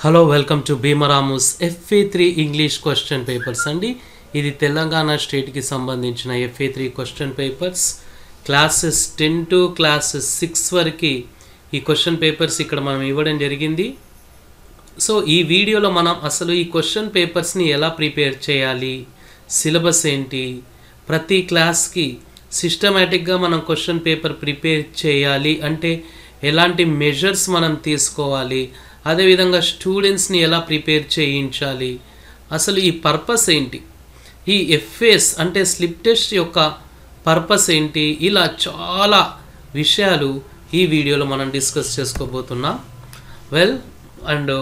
Hello welcome to భీమరాముస్ FA3 English question papers అండి. ఇది తెలంగాణ స్టేట్కి సంబంధించిన FA3 question papers. Classes 10 to classes 6 వరకు ఈ క్వశ్చన్ పేపర్స్ ఇక్కడ మనం ఇవ్వడం జరిగింది. సో ఈ వీడియోలో మనం అసలు ఈ క్వశ్చన్ పేపర్స్ని ఎలా ప్రిపేర్ చేయాలి, సిలబస్ ఏంటి, ప్రతి క్లాస్కి సిస్టమేటిక్గా మనం క్వశ్చన్ పేపర్ ప్రిపేర్ చేయాలి అంటే ఎలాంటి మెజర్స్ మనం తీసుకోవాలి, అదేవిధంగా స్టూడెంట్స్ని ఎలా ప్రిపేర్ చేయించాలి, అసలు ఈ పర్పస్ ఏంటి, ఈ FAs అంటే స్లిప్ టెస్ట్ యొక్క పర్పస్ ఏంటి, ఇలా చాలా విషయాలు ఈ వీడియోలో మనం డిస్కస్ చేసుకోబోతున్నాం. అండ్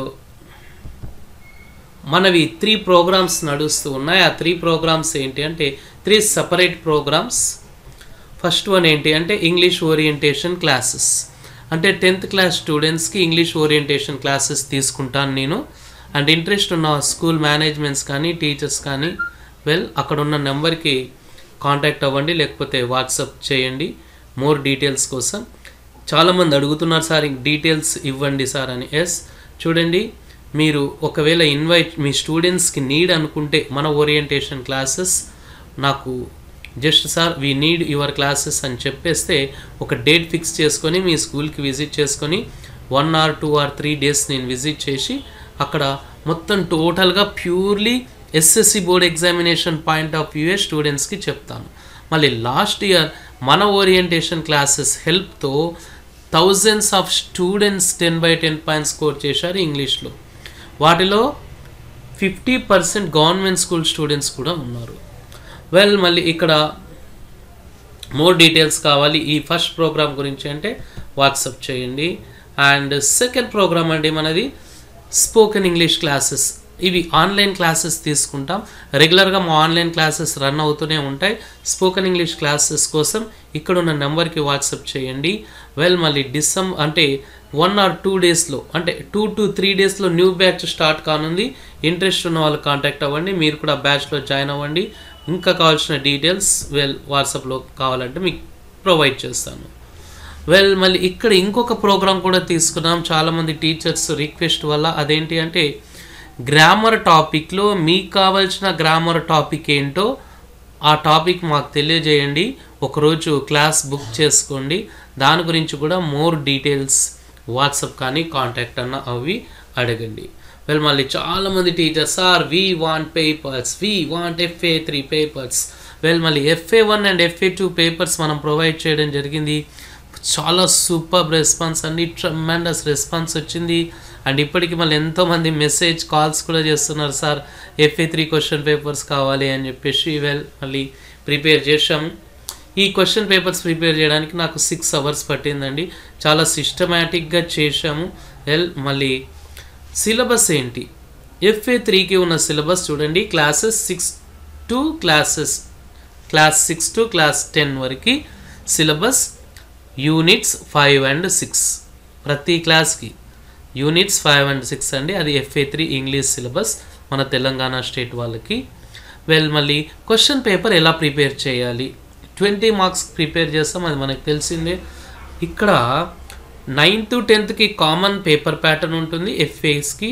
మనవి 3 ప్రోగ్రామ్స్ నడుస్తూ ఉన్నాయి. ఆ 3 ప్రోగ్రామ్స్ ఏంటి అంటే 3 సపరేట్ ప్రోగ్రామ్స్. ఫస్ట్ వన్ ఏంటి అంటే ఇంగ్లీష్ ఓరియంటేషన్ క్లాసెస్, అంటే 10th క్లాస్ స్టూడెంట్స్కి ఇంగ్లీష్ ఓరియంటేషన్ క్లాసెస్ తీసుకుంటాను నేను. అండ్ ఇంట్రెస్ట్ ఉన్న స్కూల్ మేనేజ్మెంట్స్ కానీ టీచర్స్ కానీ అక్కడ ఉన్న నెంబర్కి కాంటాక్ట్ అవ్వండి, లేకపోతే వాట్సాప్ చేయండి మోర్ డీటెయిల్స్ కోసం. చాలామంది అడుగుతున్నారు సార్ డీటెయిల్స్ ఇవ్వండి సార్ అని. చూడండి, మీరు ఒకవేళ మీ స్టూడెంట్స్కి నీడ్ అనుకుంటే మన ఓరియంటేషన్ క్లాసెస్ నాకు just sir we need your classes అని చెప్పేస్తే ఒక డేట్ ఫిక్స్ చేసుకొని మీ స్కూల్కి విజిట్ చేసుకొని 1 or 2 or 3 డేస్ నేను విజిట్ చేసి అక్కడ మొత్తం టోటల్గా purely SSC board examination point of view స్టూడెంట్స్కి చెప్తాను. మళ్ళీ లాస్ట్ ఇయర్ మన ఓరియంటేషన్ క్లాసెస్ హెల్ప్తో thousands of students 10/10 points score చేశారు ఇంగ్లీష్లో. వాటిలో 50% గవర్నమెంట్ స్కూల్ స్టూడెంట్స్ కూడా ఉన్నారు. మళ్ళీ ఇక్కడ మోర్ డీటెయిల్స్ కావాలి ఈ ఫస్ట్ ప్రోగ్రామ్ గురించి అంటే వాట్సాప్ చేయండి. అండ్ సెకండ్ ప్రోగ్రామ్ అండి మనది స్పోకెన్ ఇంగ్లీష్ క్లాసెస్. ఇవి ఆన్లైన్ క్లాసెస్ తీసుకుంటాం. రెగ్యులర్గా మా ఆన్లైన్ క్లాసెస్ రన్ అవుతూనే ఉంటాయి. స్పోకెన్ ఇంగ్లీష్ క్లాసెస్ కోసం ఇక్కడ ఉన్న నెంబర్కి వాట్సాప్ చేయండి. మళ్ళీ అంటే 1 or 2 డేస్లో అంటే 2 to 3 డేస్లో న్యూ బ్యాచ్ స్టార్ట్ కానుంది. ఇంట్రెస్ట్ ఉన్న వాళ్ళు కాంటాక్ట్ అవ్వండి, మీరు కూడా బ్యాచ్లో జాయిన్ అవ్వండి. ఇంకా కావాల్సిన డీటెయిల్స్ వాట్సాప్లో కావాలంటే మీకు ప్రొవైడ్ చేస్తాను. మళ్ళీ ఇక్కడ ఇంకొక ప్రోగ్రామ్ కూడా తీసుకున్నాం చాలామంది టీచర్స్ రిక్వెస్ట్ వల్ల. అదేంటి అంటే గ్రామర్ టాపిక్లో మీకు కావాల్సిన గ్రామర్ టాపిక్ ఏంటో ఆ టాపిక్ మాకు తెలియజేయండి, ఒకరోజు క్లాస్ బుక్ చేసుకోండి. దాని గురించి కూడా మోర్ డీటెయిల్స్ వాట్సాప్ కానీ కాంటాక్ట్ అన్న అవి అడగండి. మళ్ళీ చాలామంది teachers sir we want papers, we want FA3 papers. మళ్ళీ FA1 అండ్ FA2 పేపర్స్ మనం ప్రొవైడ్ చేయడం జరిగింది. చాలా సూపర్ రెస్పాన్స్ అండి, ట్రెమెండస్ రెస్పాన్స్ వచ్చింది. అండ్ ఇప్పటికి మళ్ళీ ఎంతోమంది మెసేజ్ కాల్స్ కూడా చేస్తున్నారు సార్ FA3 క్వశ్చన్ పేపర్స్ కావాలి అని చెప్పేసి. మళ్ళీ ప్రిపేర్ చేసాము. ఈ క్వశ్చన్ పేపర్స్ ప్రిపేర్ చేయడానికి నాకు 6 hours పట్టిందండి. చాలా సిస్టమేటిక్గా చేసాము. మళ్ళీ సిలబస్ ఏంటి, FA3కి ఉన్న సిలబస్ చూడండి. క్లాస్ 6 to క్లాస్ 10 వరకు సిలబస్. యూనిట్స్ 5 and 6 ప్రతి క్లాస్కి యూనిట్స్ 5 and 6 అండి. అది FA3 ఇంగ్లీష్ సిలబస్ మన తెలంగాణ స్టేట్ వాళ్ళకి. మళ్ళీ క్వశ్చన్ పేపర్ ఎలా ప్రిపేర్ చేయాలి, 20 మార్క్స్ ప్రిపేర్ చేస్తాం, అది మనకు తెలిసిందే. ఇక్కడ 9th to 10thకి కామన్ పేపర్ ప్యాటర్న్ ఉంటుంది FAsకి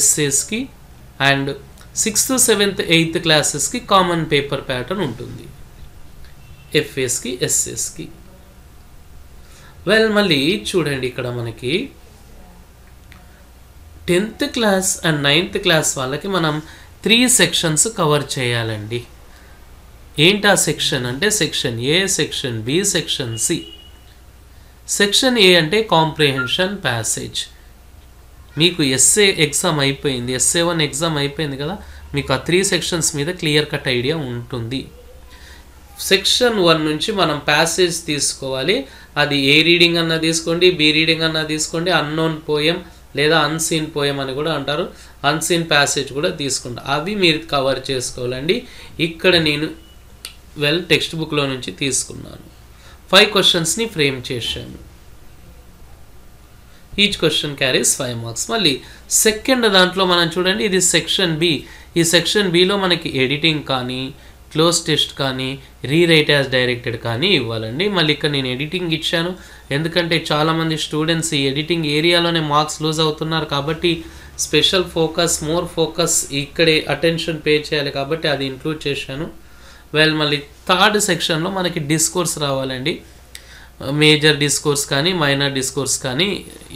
SAsకి. అండ్ 6th, 7th, 8th క్లాసెస్కి కామన్ పేపర్ ప్యాటర్న్ ఉంటుంది FAsకి SAsకి. మళ్ళీ చూడండి, ఇక్కడ మనకి 10th class and 9th class వాళ్ళకి మనం 3 సెక్షన్స్ కవర్ చేయాలండి. ఏంటా సెక్షన్ అంటే section A, section B, section C. Section A అంటే కాంప్రిహెన్షన్ ప్యాసేజ్. మీకు SA ఎగ్జామ్ అయిపోయింది, SA1 ఎగ్జామ్ అయిపోయింది కదా, మీకు ఆ 3 సెక్షన్స్ మీద క్లియర్ కట్ ఐడియా ఉంటుంది. సెక్షన్ 1 నుంచి మనం ప్యాసేజ్ తీసుకోవాలి. అది ఏ రీడింగ్ అన్నా తీసుకోండి, B రీడింగ్ అన్నా తీసుకోండి, అన్నోన్ పోయం లేదా అన్సీన్ పోయం అని కూడా అంటారు, అన్సీన్ ప్యాసేజ్ కూడా తీసుకోండి. అవి మీరు కవర్ చేసుకోవాలండి. ఇక్కడ నేను టెక్స్ట్ బుక్లో నుంచి తీసుకున్నాను. 5 క్వశ్చన్స్ని ఫ్రేమ్ చేశాను. Each question carries 5 marks. మళ్ళీ సెకండ్ దాంట్లో మనం చూడండి, ఇది సెక్షన్ B. ఈ సెక్షన్ Bలో మనకి ఎడిటింగ్ కానీ క్లోజ్ టెస్ట్ కానీ రీరైట్ యాజ్ డైరెక్టెడ్ కానీ ఇవ్వాలండి. మళ్ళీ ఇక్కడ నేను ఎడిటింగ్ ఇచ్చాను, ఎందుకంటే చాలామంది స్టూడెంట్స్ ఈ ఎడిటింగ్ ఏరియాలోనే మార్క్స్ లూజ్ అవుతున్నారు కాబట్టి స్పెషల్ ఫోకస్, మోర్ ఫోకస్ ఇక్కడే అటెన్షన్ పే చేయాలి కాబట్టి అది ఇంక్లూడ్ చేశాను. వెల్ మళ్ళీ థర్డ్ సెక్షన్లో మనకి డిస్కోర్స్ రావాలండి. మేజర్ డిస్కోర్స్ కానీ మైనర్ డిస్కోర్స్ కానీ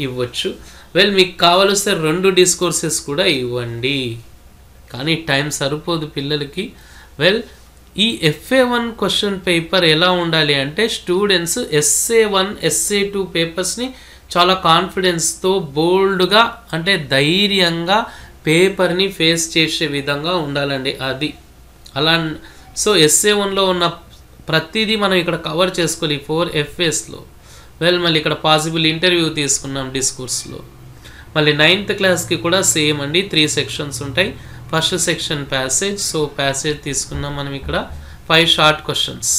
ఇవ్వచ్చు. వెల్ మీకు కావాల్స్తే 2 డిస్కోర్సెస్ కూడా ఇవ్వండి, కానీ టైం సరిపోదు పిల్లలకి. వెల్ ఈ FA1 క్వశ్చన్ పేపర్ ఎలా ఉండాలి అంటే స్టూడెంట్స్ SA1 SA2 పేపర్స్ని చాలా కాన్ఫిడెన్స్తో బోల్డ్గా అంటే ధైర్యంగా పేపర్ని ఫేస్ చేసే విధంగా ఉండాలండి. అది అలా. సో SA1లో ఉన్న ప్రతిదీ మనం ఇక్కడ కవర్ చేసుకోవాలి 4 FAsలో. వెల్ మళ్ళీ ఇక్కడ పాసిబుల్ ఇంటర్వ్యూ తీసుకున్నాం డిస్కోర్స్లో. మళ్ళీ 9th క్లాస్కి కూడా సేమ్ అండి, 3 సెక్షన్స్ ఉంటాయి. First section passage. So passage తీసుకున్నాం మనం ఇక్కడ 5 షార్ట్ క్వశ్చన్స్.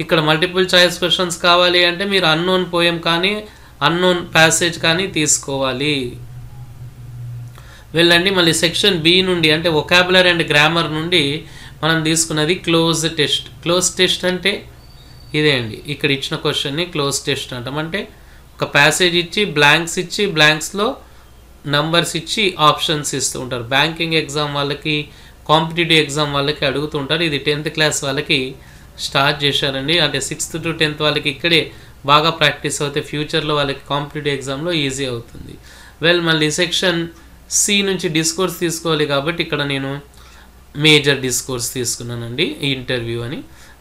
ఇక్కడ మల్టిపుల్ చాయిస్ క్వశ్చన్స్ కావాలి అంటే మీరు అన్నోన్ పోయం కానీ అన్నోన్ ప్యాసేజ్ కానీ తీసుకోవాలి. వెళ్ళండి. మళ్ళీ సెక్షన్ B నుండి అంటే వొకాబులరీ అండ్ గ్రామర్ నుండి మనం తీసుకున్నది క్లోజ్ టెస్ట్. క్లోజ్ టెస్ట్ అంటే ఇదే అండి, ఇక్కడ ఇచ్చిన క్వశ్చన్ని క్లోజ్ టెస్ట్ అంటాం. అంటే ఒక ప్యాసేజ్ ఇచ్చి బ్లాంక్స్ ఇచ్చి బ్లాంక్స్లో నంబర్స్ ఇచ్చి ఆప్షన్స్ ఇస్తూ ఉంటారు. బ్యాంకింగ్ ఎగ్జామ్ వాళ్ళకి, కాంపిటేటివ్ ఎగ్జామ్ వాళ్ళకి అడుగుతుంటారు. ఇది 10th క్లాస్ వాళ్ళకి స్టార్ట్ చేశారండి. అంటే 6th to 10th వాళ్ళకి ఇక్కడే బాగా ప్రాక్టీస్ అవుతే ఫ్యూచర్లో వాళ్ళకి కాంపిటేటివ్ ఎగ్జామ్లో ఈజీ అవుతుంది. వెల్ మళ్ళీ సెక్షన్ C నుంచి డిస్కోర్స్ తీసుకోవాలి కాబట్టి ఇక్కడ నేను మేజర్ డిస్కోర్స్ తీసుకున్నానండి ఇంటర్వ్యూ అని.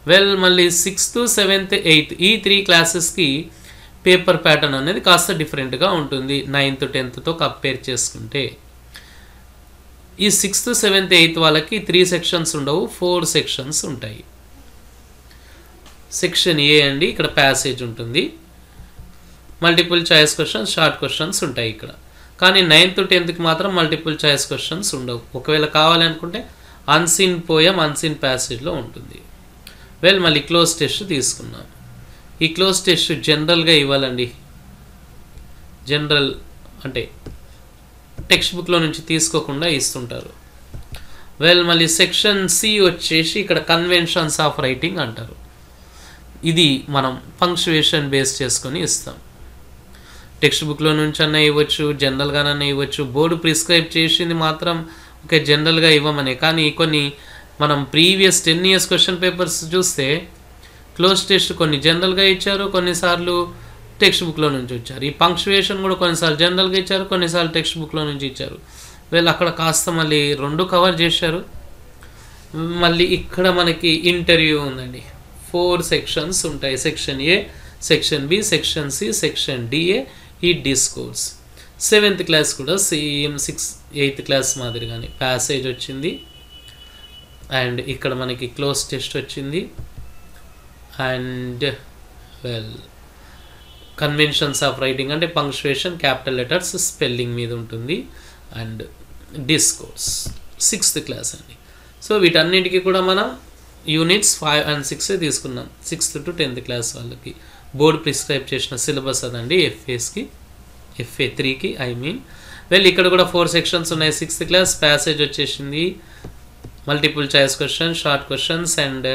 వెల్ మళ్ళీ 6th, 7th, 8th ఈ 3 క్లాసెస్కి పేపర్ ప్యాటర్న్ అనేది కాస్త డిఫరెంట్గా ఉంటుంది 9th, 10thతో కంపేర్ చేసుకుంటే. ఈ 6th, 7th, 8th వాళ్ళకి 3 సెక్షన్స్ ఉండవు, 4 సెక్షన్స్ ఉంటాయి. సెక్షన్ A అండి, ఇక్కడ ప్యాసేజ్ ఉంటుంది, multiple choice questions, short questions ఉంటాయి ఇక్కడ. కానీ 9th, 10thకి మాత్రం మల్టిపుల్ చాయిస్ క్వశ్చన్స్ ఉండవు. ఒకవేళ కావాలనుకుంటే అన్సీన్ పోయం అన్సీన్ ప్యాసేజ్లో ఉంటుంది. వెల్ మళ్ళీ క్లోజ్ టెస్ట్ తీసుకున్నాం. ఈ క్లోజ్ టెస్ట్ జనరల్గా ఇవ్వాలండి. జనరల్ అంటే టెక్స్ట్ బుక్లో నుంచి తీసుకోకుండా ఇస్తుంటారు. వెల్ మళ్ళీ సెక్షన్ C వచ్చేసి ఇక్కడ కన్వెన్షన్స్ ఆఫ్ రైటింగ్ అంటారు. ఇది మనం పంక్చుయేషన్ బేస్ చేసుకొని ఇస్తాం. టెక్స్ట్ బుక్లో నుంచి అన్న ఇవ్వచ్చు, జనరల్గానన్నా ఇవ్వచ్చు. బోర్డు ప్రిస్క్రైబ్ చేసింది మాత్రం ఓకే జనరల్గా ఇవ్వమనే. కానీ కొన్ని మనం ప్రీవియస్ 10 years క్వశ్చన్ పేపర్స్ చూస్తే క్లోజ్ టెస్ట్ కొన్ని జనరల్గా ఇచ్చారు, కొన్నిసార్లు టెక్స్ట్ బుక్లో నుంచి వచ్చారు. ఈ పంక్చుయేషన్ కూడా కొన్నిసార్లు జనరల్గా ఇచ్చారు, కొన్నిసార్లు టెక్స్ట్ బుక్లో నుంచి ఇచ్చారు. వీళ్ళు అక్కడ కాస్త మళ్ళీ 2 కవర్ చేశారు. మళ్ళీ ఇక్కడ మనకి ఇంటర్వ్యూ ఉందండి. 4 సెక్షన్స్ ఉంటాయి. Section A, section B, section C, section DA ఈ డిస్కోర్స్. 7th క్లాస్ కూడా సేమ్ 8th క్లాస్ మాదిరిగానే ప్యాసేజ్ వచ్చింది. అండ్ ఇక్కడ మనకి క్లోజ్ టెస్ట్ వచ్చింది. And well conventions of writing అంటే పంక్చుయేషన్, క్యాపిటల్ లెటర్స్, స్పెల్లింగ్ మీద ఉంటుంది. అండ్ డిస్కోర్స్ 6th క్లాస్ అండి. సో వీటన్నిటికీ కూడా మనం యూనిట్స్ 5 and 6 తీసుకున్నాం. 6th to 10th క్లాస్ వాళ్ళకి బోర్డు ప్రిస్క్రైబ్ చేసిన సిలబస్ అదండి. FA3కి ఐ మీన్. వెల్ ఇక్కడ కూడా 4 సెక్షన్స్ ఉన్నాయి. 6th క్లాస్ ప్యాసేజ్ వచ్చేసింది, multiple choice question, short questions and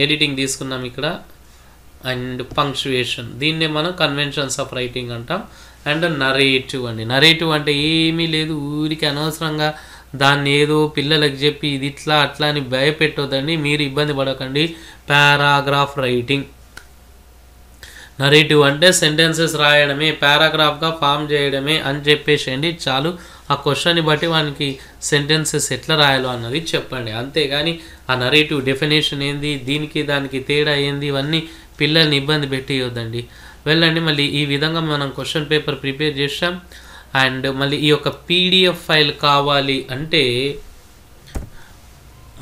editing తీసుకున్నాం ఇక్కడ. అండ్ పంక్చుయేషన్, దీన్నే మనం కన్వెన్షన్స్ ఆఫ్ రైటింగ్ అంటాం. అండ్ నరేటివ్ అండి. నరేటివ్ అంటే ఏమీ లేదు, ఊరికి అనవసరంగా దాన్ని ఏదో పిల్లలకు చెప్పి ఇది ఇట్లా అట్లా అని భయపెట్టొద్దండి, మీరు ఇబ్బంది పడకండి. Paragraph writing. నరేటివ్ అంటే సెంటెన్సెస్ రాయడమే, పారాగ్రాఫ్గా ఫామ్ చేయడమే అని చెప్పేసేయండి చాలు. ఆ క్వశ్చన్ని బట్టి వానికి సెంటెన్సెస్ ఎట్లా రాయాలో అన్నది చెప్పండి. అంతేగాని ఆ నరేటివ్ డెఫినేషన్ ఏంది, దీనికి దానికి తేడా ఏంది, ఇవన్నీ పిల్లల్ని ఇబ్బంది పెట్టియొద్దండి. వెళ్ళండి. మళ్ళీ ఈ విధంగా మనం క్వశ్చన్ పేపర్ ప్రిపేర్ చేసాం. అండ్ మళ్ళీ ఈ యొక్క PDF ఫైల్ కావాలి అంటే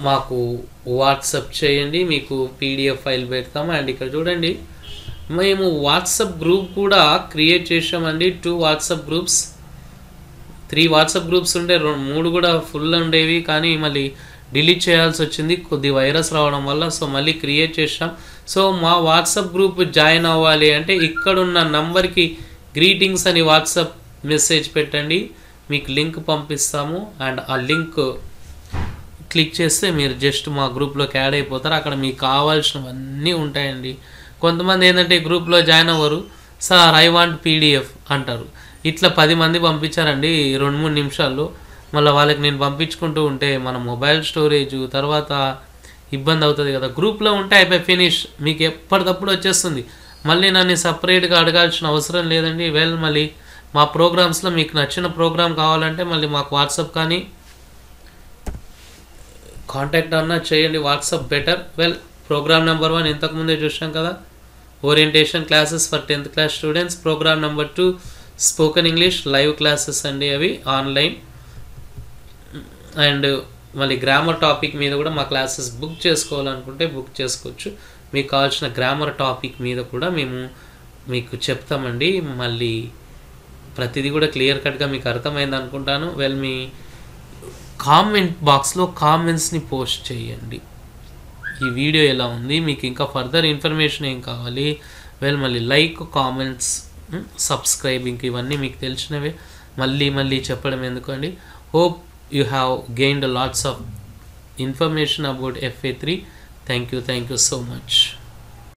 మాకు వాట్సాప్ చేయండి, మీకు PDF ఫైల్ పెడతాము. అండ్ ఇక్కడ చూడండి, మేము వాట్సాప్ గ్రూప్ కూడా క్రియేట్ చేసామండి. 2 వాట్సాప్ గ్రూప్స్, 3 వాట్సాప్ గ్రూప్స్ ఉంటే 3 కూడా ఫుల్ ఉండేవి. కానీ మళ్ళీ డిలీట్ చేయాల్సి వచ్చింది కొద్ది వైరస్ రావడం వల్ల. సో మళ్ళీ క్రియేట్ చేసాం. సో మా వాట్సాప్ గ్రూప్ జాయిన్ అవ్వాలి అంటే ఇక్కడున్న నంబర్కి గ్రీటింగ్స్ అని వాట్సాప్ మెసేజ్ పెట్టండి, మీకు లింక్ పంపిస్తాము. అండ్ ఆ లింక్ క్లిక్ చేస్తే మీరు జస్ట్ మా గ్రూప్లోకి యాడ్ అయిపోతారు. అక్కడ మీకు కావాల్సినవన్నీ ఉంటాయండి. కొంతమంది ఏంటంటే గ్రూప్లో జాయిన్ అవ్వరు, సార్ ఐ వాంట్ PDF అంటారు. ఇట్లా 10 మంది పంపించారండి 2-3 నిమిషాల్లో. మళ్ళీ వాళ్ళకి నేను పంపించుకుంటూ ఉంటే మన మొబైల్ స్టోరేజ్ తర్వాత ఇబ్బంది అవుతుంది కదా. గ్రూప్లో ఉంటే అయిపోయి ఫినిష్, మీకు ఎప్పటికప్పుడు వచ్చేస్తుంది. మళ్ళీ నన్ను సపరేట్గా అడగాల్సిన అవసరం లేదండి. మళ్ళీ మా ప్రోగ్రామ్స్లో మీకు నచ్చిన ప్రోగ్రామ్ కావాలంటే మళ్ళీ మాకు వాట్సాప్ కానీ కాంటాక్ట్ అన్నా చేయండి. WhatsApp better. ప్రోగ్రామ్ నెంబర్ 1 ఇంతకుముందే చూసాం కదా, orientation classes for 10th class students. Program number 2 spoken English live classes అండి, అవి ఆన్లైన్. అండ్ మళ్ళీ గ్రామర్ టాపిక్ మీద కూడా మా క్లాసెస్ బుక్ చేసుకోవాలనుకుంటే బుక్ చేసుకోవచ్చు. మీకు కావాల్సిన గ్రామర్ టాపిక్ మీద కూడా మేము మీకు చెప్తామండి. మళ్ళీ ప్రతిదీ కూడా క్లియర్ కట్గా మీకు అర్థమైంది అనుకుంటాను. మీ కామెంట్ బాక్స్లో కామెంట్స్ని పోస్ట్ చేయండి. ఈ వీడియో ఎలా ఉంది, మీకు ఇంకా ఫర్దర్ ఇన్ఫర్మేషన్ ఏం కావాలి, మళ్ళీ లైక్, కామెంట్స్, సబ్స్క్రైబింగ్, ఇవన్నీ మీకు తెలిసినవే. మళ్ళీ చెప్పడం ఎందుకండి. Hope you have gained lots of information about FA3. Thank you so much.